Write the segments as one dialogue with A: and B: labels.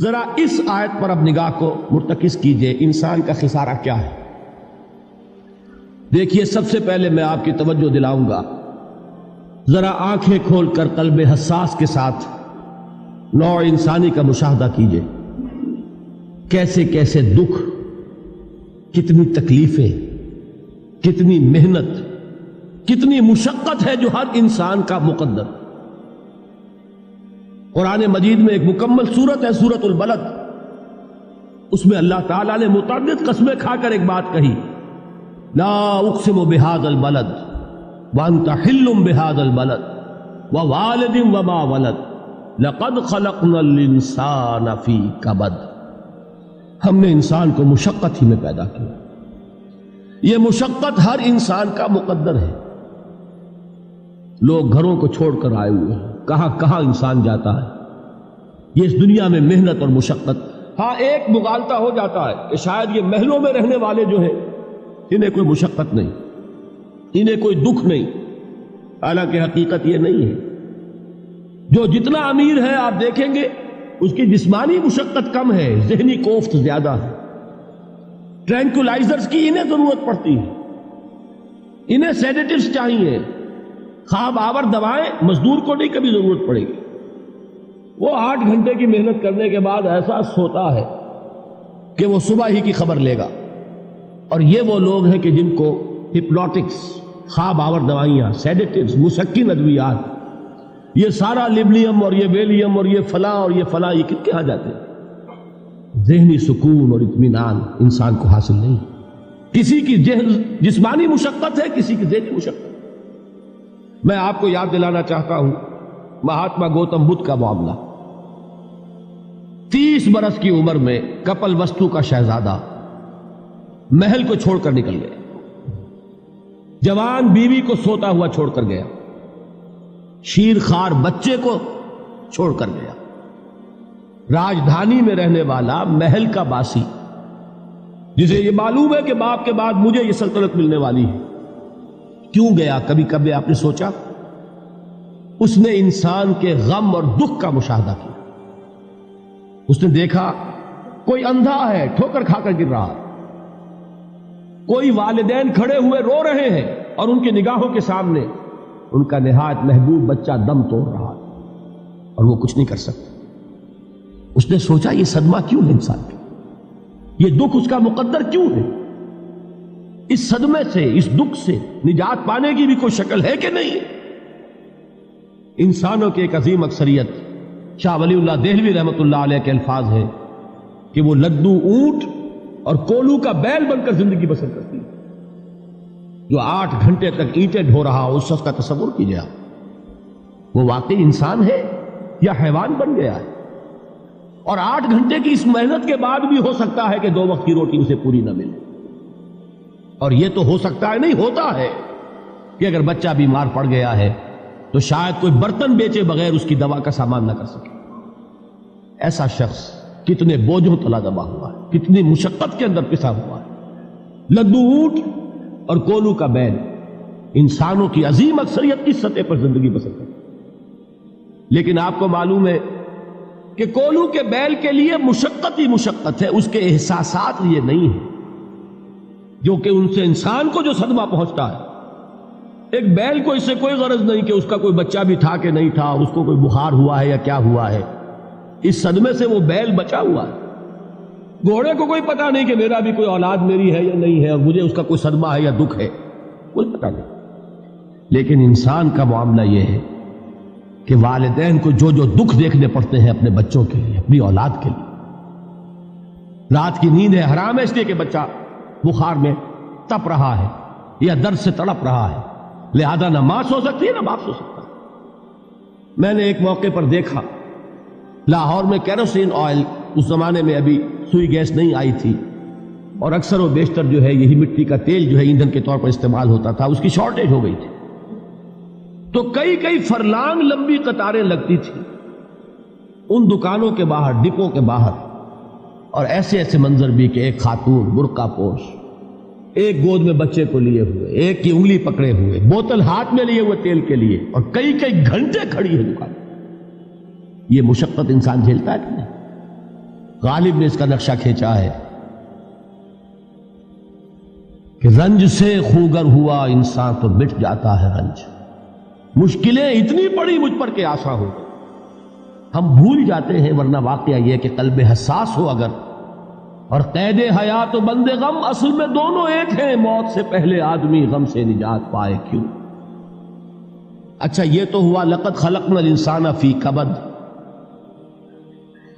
A: ذرا اس آیت پر اب نگاہ کو مرتکز کیجئے، انسان کا خسارہ کیا ہے؟ دیکھیے، سب سے پہلے میں آپ کی توجہ دلاؤں گا، ذرا آنکھیں کھول کر قلب حساس کے ساتھ نوع انسانی کا مشاہدہ کیجئے، کیسے کیسے دکھ، کتنی تکلیفیں، کتنی محنت، کتنی مشقت ہے جو ہر انسان کا مقدر۔ قرآن مجید میں ایک مکمل سورت ہے، سورت البلد، اس میں اللہ تعالیٰ نے متعدد قسمیں کھا کر ایک بات کہی، لا اقسم بہذا البلد وانت حل بہذا البلد ووالد وما ولد لقد خلقنا الانسان فی کبد۔ ہم نے انسان کو مشقت ہی میں پیدا کیا، یہ مشقت ہر انسان کا مقدر ہے۔ لوگ گھروں کو چھوڑ کر آئے ہوئے ہیں، کہاں کہاں انسان جاتا ہے، یہ اس دنیا میں محنت اور مشقت۔ ہاں، ایک مغالطہ ہو جاتا ہے کہ شاید یہ محلوں میں رہنے والے جو ہیں انہیں کوئی مشقت نہیں، انہیں کوئی دکھ نہیں، حالانکہ حقیقت یہ نہیں ہے۔ جو جتنا امیر ہے آپ دیکھیں گے اس کی جسمانی مشقت کم ہے، ذہنی کوفت زیادہ ہے۔ ٹرینکولائزرز کی انہیں ضرورت پڑتی ہے، انہیں سیڈیٹیوز چاہیے، خواب آور دوائیں مزدور کو نہیں کبھی ضرورت پڑے گی۔ وہ 8 گھنٹے کی محنت کرنے کے بعد احساس ہوتا ہے کہ وہ صبح ہی کی خبر لے گا۔ اور یہ وہ لوگ ہیں کہ جن کو ہپنوٹکس، خواب آور دوائیاں، سیڈیٹیوز، مسکن ادویات، یہ سارا لیبلیم اور یہ ویلیم اور یہ فلاں اور یہ فلاں، یہ کن کے ہاں جاتے ہیں؟ ذہنی سکون اور اطمینان انسان کو حاصل نہیں۔ کسی کی جسمانی مشقت ہے، کسی کی ذہنی مشقت۔ میں آپ کو یاد دلانا چاہتا ہوں مہاتما گوتم بدھ کا معاملہ۔ 30 برس کی عمر میں کپل وستو کا شہزادہ محل کو چھوڑ کر نکل گیا، جوان بیوی کو سوتا ہوا چھوڑ کر گیا، شیر خوار بچے کو چھوڑ کر گیا۔ راجدھانی میں رہنے والا محل کا باسی، جسے یہ معلوم ہے کہ باپ کے بعد مجھے یہ سلطنت ملنے والی ہے، کیوں گیا؟ کبھی کبھی آپ نے سوچا؟ اس نے انسان کے غم اور دکھ کا مشاہدہ کیا۔ اس نے دیکھا کوئی اندھا ہے، ٹھوکر کھا کر گر رہا ہے، کوئی والدین کھڑے ہوئے رو رہے ہیں اور ان کی نگاہوں کے سامنے ان کا نہایت محبوب بچہ دم توڑ رہا ہے اور وہ کچھ نہیں کر سکتا۔ اس نے سوچا یہ صدمہ کیوں ہے انسان کا، یہ دکھ اس کا مقدر کیوں ہے؟ اس صدمے سے، اس دکھ سے نجات پانے کی بھی کوئی شکل ہے کہ نہیں؟ انسانوں کی ایک عظیم اکثریت، شاہ ولی اللہ دہلوی رحمۃ اللہ علیہ کے الفاظ ہیں کہ وہ لدو اونٹ اور کولو کا بیل بن کر زندگی بسر کرتی ہے۔ جو 8 گھنٹے تک اینٹیں ڈھو رہا ہو، اس شخص کا تصور کیجیے، وہ واقعی انسان ہے یا حیوان بن گیا ہے؟ اور 8 گھنٹے کی اس محنت کے بعد بھی ہو سکتا ہے کہ 2 وقت کی روٹی اسے پوری نہ ملے۔ اور یہ تو ہو سکتا ہے، نہیں ہوتا ہے، کہ اگر بچہ بیمار پڑ گیا ہے تو شاید کوئی برتن بیچے بغیر اس کی دوا کا سامان نہ کر سکے۔ ایسا شخص کتنے بوجھوں تلا دبا ہوا ہے، کتنی مشقت کے اندر پسا ہوا ہے۔ لدو اونٹ اور کولو کا بیل، انسانوں کی عظیم اکثریت اس سطح پر زندگی بسر کرتی ہے۔ لیکن آپ کو معلوم ہے کہ کولو کے بیل کے لیے مشقت ہی مشقت ہے، اس کے احساسات یہ نہیں ہیں جو کہ ان سے انسان کو جو صدمہ پہنچتا ہے۔ ایک بیل کو اس سے کوئی غرض نہیں کہ اس کا کوئی بچہ بھی تھا کہ نہیں تھا، اس کو کوئی بخار ہوا ہے یا کیا ہوا ہے، اس صدمے سے وہ بیل بچا ہوا ہے۔ گھوڑے کو کوئی پتہ نہیں کہ میرا بھی کوئی اولاد میری ہے یا نہیں ہے اور مجھے اس کا کوئی صدمہ ہے یا دکھ ہے، کوئی پتہ نہیں۔ لیکن انسان کا معاملہ یہ ہے کہ والدین کو جو جو دکھ دیکھنے پڑتے ہیں اپنے بچوں کے لیے، اپنی اولاد کے لیے۔ رات کی نیند ہے حرام ہے اس لیے کہ بچہ بخار میں تپ رہا ہے یا درد سے تڑپ رہا ہے، لہذا نہ ماں سو سکتی ہے نہ باپ سو سکتا۔ میں نے ایک موقع پر دیکھا، لاہور میں کیروسین آئل، اس زمانے میں ابھی سوئی گیس نہیں آئی تھی اور اکثر و بیشتر جو ہے یہی مٹی کا تیل جو ہے ایندھن کے طور پر استعمال ہوتا تھا، اس کی شارٹیج ہو گئی تھی۔ تو کئی فرلانگ لمبی قطاریں لگتی تھی ان دکانوں کے باہر، ڈپوں کے باہر، اور ایسے ایسے منظر بھی کہ ایک خاتون برقع پوش، ایک گود میں بچے کو لیے ہوئے، ایک کی انگلی پکڑے ہوئے، بوتل ہاتھ میں لیے ہوئے تیل کے لیے، اور کئی گھنٹے کھڑی ہے دکان۔ یہ مشقت انسان جھیلتا ہے کہ نہیں؟ غالب نے اس کا نقشہ کھینچا ہے کہ رنج سے خوگر ہوا انسان تو مٹ جاتا ہے رنج. مشکلیں اتنی پڑی مجھ پر کہ آسان ہو گئی. ہم بھول جاتے ہیں، ورنہ واقعہ یہ کہ قلب حساس ہو اگر، اور قید حیات و بند غم اصل میں دونوں ایک ہیں. موت سے پہلے آدمی غم سے نجات پائے کیوں؟ اچھا یہ تو ہوا لقد خلقنا الانسان فی کبد.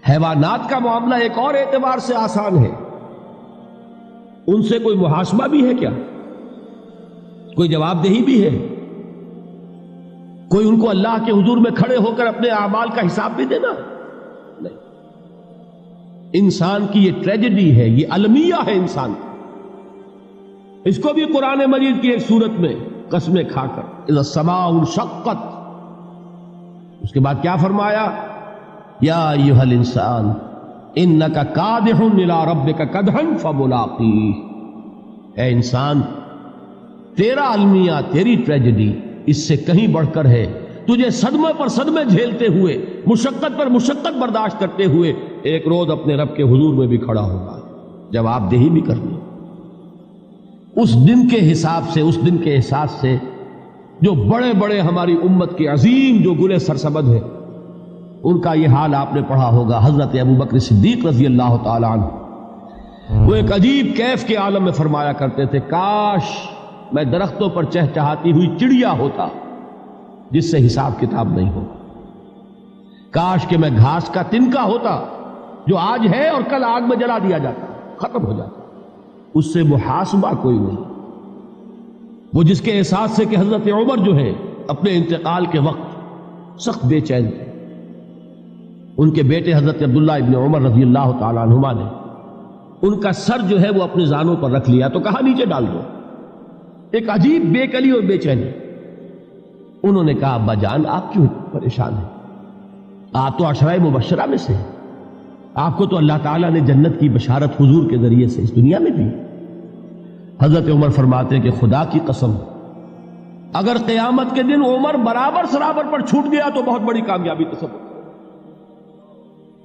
A: حیوانات کا معاملہ ایک اور اعتبار سے آسان ہے. ان سے کوئی محاسبہ بھی ہے کیا؟ کوئی جواب دہی بھی ہے؟ کوئی ان کو اللہ کے حضور میں کھڑے ہو کر اپنے اعمال کا حساب بھی دینا؟ نہیں. انسان کی یہ ٹریجڈی ہے، یہ المیہ ہے انسان. اس کو بھی قرآن مجید کی ایک سورت میں قسمیں کھا کر اذا السماء انشقت، اس کے بعد کیا فرمایا؟ یا ایھا الانسان انک کادح الی ربک کدحا فملاقیہ. اے انسان، تیرا المیہ، تیری ٹریجڈی اس سے کہیں بڑھ کر ہے. تجھے صدمے پر صدمے جھیلتے ہوئے، مشقت پر مشقت برداشت کرتے ہوئے ایک روز اپنے رب کے حضور میں بھی کھڑا ہوگا، جواب دہی بھی کرنی. اس دن کے حساب سے، اس دن کے احساس سے جو بڑے بڑے ہماری امت کے عظیم جو گلے سرسبد ہیں، ان کا یہ حال آپ نے پڑھا ہوگا. حضرت ابوبکر صدیق رضی اللہ تعالی عنہ وہ ایک عجیب کیف کے عالم میں فرمایا کرتے تھے، کاش میں درختوں پر چہچہاتی ہوئی چڑیا ہوتا جس سے حساب کتاب نہیں ہو. کاش کہ میں گھاس کا تنکا ہوتا جو آج ہے اور کل آگ میں جلا دیا جاتا، ختم ہو جاتا، اس سے محاسبہ کوئی نہیں. وہ جس کے احساس سے کہ حضرت عمر جو ہے اپنے انتقال کے وقت سخت بے چین تھے. ان کے بیٹے حضرت عبداللہ ابن عمر رضی اللہ تعالیٰ عنہما نے ان کا سر جو ہے وہ اپنے زانوں پر رکھ لیا تو کہا نیچے ڈال دو. ایک عجیب بے کلی اور بے چینی. انہوں نے کہا ابا جان آپ کیوں پریشان ہیں؟ آپ تو عشرہ مبشرہ میں سے، آپ کو تو اللہ تعالیٰ نے جنت کی بشارت حضور کے ذریعے سے اس دنیا میں دی. حضرت عمر فرماتے ہیں کہ خدا کی قسم اگر قیامت کے دن عمر برابر سرابر پر چھوٹ گیا تو بہت بڑی کامیابی تصور.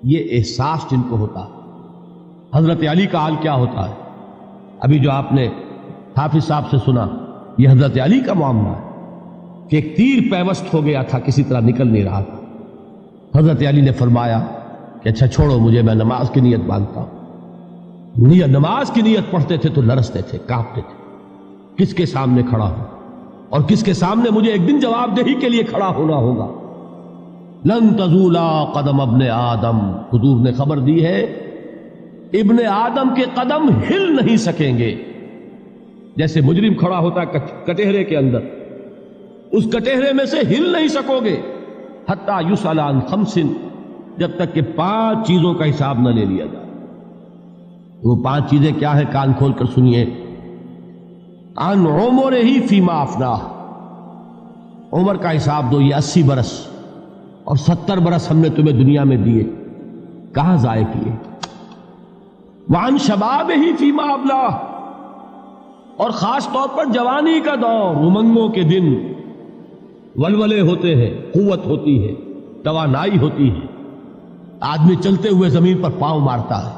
A: یہ احساس جن کو ہوتا ہے. حضرت علی کا حال کیا ہوتا ہے؟ ابھی جو آپ نے حافظ صاحب سے سنا، یہ حضرت علی کا معاملہ ہے کہ ایک تیر پیوست ہو گیا تھا، کسی طرح نکل نہیں رہا تھا. حضرت علی نے فرمایا کہ اچھا چھوڑو مجھے، میں نماز کی نیت باندھتا ہوں. نماز کی نیت پڑھتے تھے تو لرزتے تھے، کانپتے تھے. کس کے سامنے کھڑا ہوں اور کس کے سامنے مجھے ایک دن جواب دہی کے لیے کھڑا ہونا ہوگا. لن تزولا قدم ابن آدم، حضور نے خبر دی ہے ابن آدم کے قدم ہل نہیں سکیں گے. جیسے مجرم کھڑا ہوتا ہے کٹہرے کے اندر، اس کٹہرے میں سے ہل نہیں سکو گے حتی یسأل عن خمس، جب تک کہ 5 چیزوں کا حساب نہ لے لیا جائے. وہ 5 چیزیں کیا ہے؟ کان کھول کر سنیے. عن عمرہ فیما افناہ، عمر کا حساب دو. یہ 80 برس اور 70 برس ہم نے تمہیں دنیا میں دیے، کہاں ضائع کیے؟ وعن شبابہ فیما ابلاہ، اور خاص طور پر جوانی کا دور، امنگوں کے دن، ولولے ہوتے ہیں، قوت ہوتی ہے، توانائی ہوتی ہے، آدمی چلتے ہوئے زمین پر پاؤں مارتا ہے،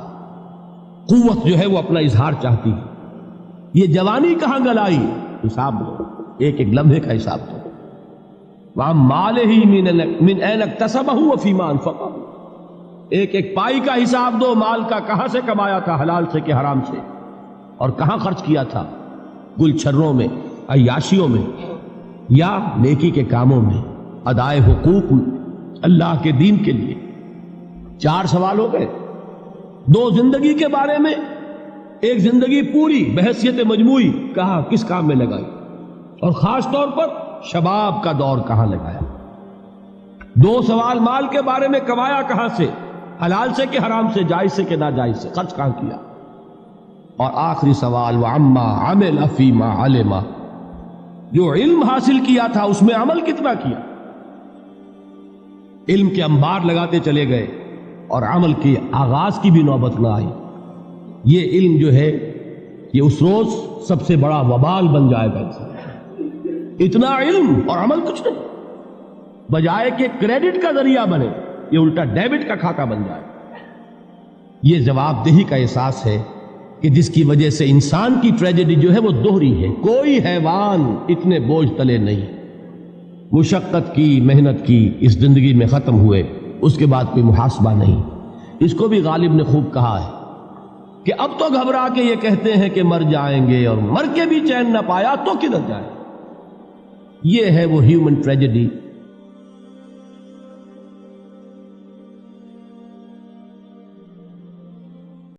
A: قوت جو ہے وہ اپنا اظہار چاہتی ہے. یہ جوانی کہاں گلائی؟ حساب دو، ایک ایک لمحے کا حساب دو. وَعَن مَالِهِ مِنْ أَيْنَ اكْتَسَبَهُ وَفِيمَا أَنْفَقَهُ، ایک ایک پائی کا حساب دو. مال کا کہاں سے کمایا تھا، حلال سے کہ حرام سے، اور کہاں خرچ کیا تھا، گل چھروں میں، عیاشیوں میں، یا نیکی کے کاموں میں، ادائے حقوق اللہ کے دین کے لیے. 4 سوال ہو گئے. 2 زندگی کے بارے میں، ایک زندگی پوری بحیثیت مجموعی کہاں کس کام میں لگائی، اور خاص طور پر شباب کا دور کہاں لگایا. 2 سوال مال کے بارے میں، کمایا کہاں سے، حلال سے کہ حرام سے، جائز سے کہ ناجائز سے، خرچ کہاں کیا. اور آخری سوال وعما عمل فیما علم، جو علم حاصل کیا تھا اس میں عمل کتنا کیا. علم کے انبار لگاتے چلے گئے اور عمل کے آغاز کی بھی نوبت نہ آئی. یہ علم جو ہے یہ اس روز سب سے بڑا وبال بن جائے گا. اتنا علم اور عمل کچھ نہیں، بجائے کہ کریڈٹ کا ذریعہ بنے یہ الٹا ڈیبٹ کا کھاتہ بن جائے. یہ جواب دہی کا احساس ہے کہ جس کی وجہ سے انسان کی ٹریجڈی جو ہے وہ دوہری ہے. کوئی حیوان اتنے بوجھ تلے نہیں. مشقت کی، محنت کی، اس زندگی میں ختم ہوئے، اس کے بعد کوئی محاسبہ نہیں. اس کو بھی غالب نے خوب کہا ہے کہ اب تو گھبرا کے یہ کہتے ہیں کہ مر جائیں گے، اور مر کے بھی چین نہ پایا تو کدھر جائے. یہ ہے وہ ہیومن ٹریجڈی